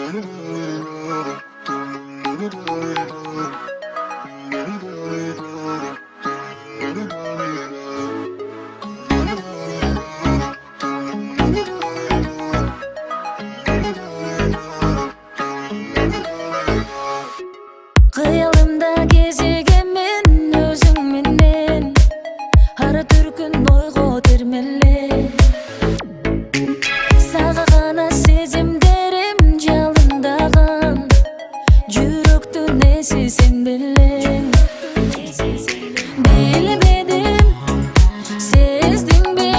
Kıyalımda gezegemin özün menden Hara türkün oygo termelle Sağa gana sezimlerim jalındagан Жүрөктүн эси сен белең Билбедим, сездиңби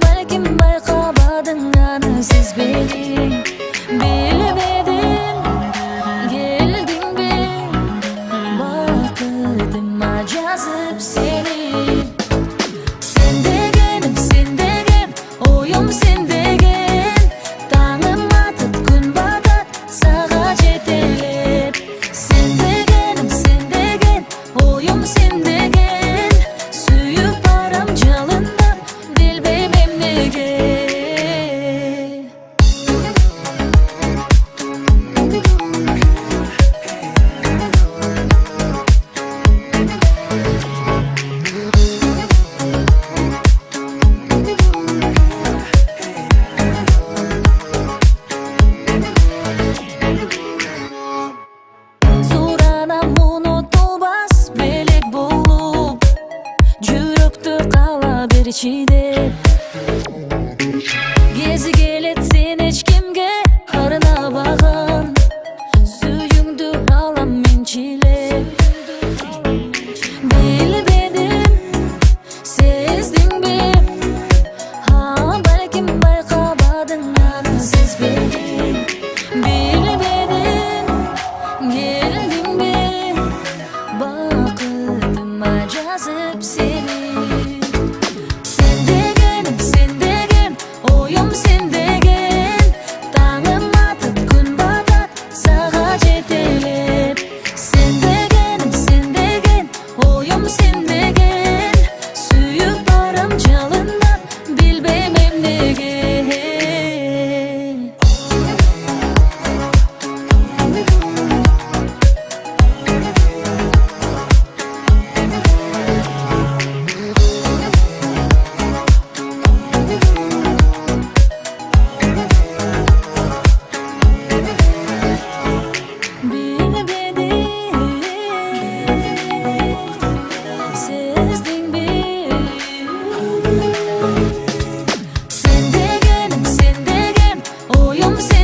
Балким байкабадың аны сезбедиң Билбедим, келдиңби Бакытыма жазып сени Сен деген, оюм сен деген Таңым атып, күн батат, сага жетелеп Сен деген, оюм сен деген Сүйүп барам жалындап, билбейм эмнеге Суранам унутулбас белек болуп Жүрөктү кала берчи деп Кези келет сен эч кимге арнабаган Сүйүңдү алам мен чилеп Билбедим, сездиңби Балким байкабадың аны сезбедиң Билбедим, келдиңби Бакытыма жазып сени Сен деген, оюм сен деген Таңым атып, күн батат, сага жетелеп Сен деген, оюм сен деген Сүйүп барам жалындап, билбейм эмнеге Sen деген, oyum sen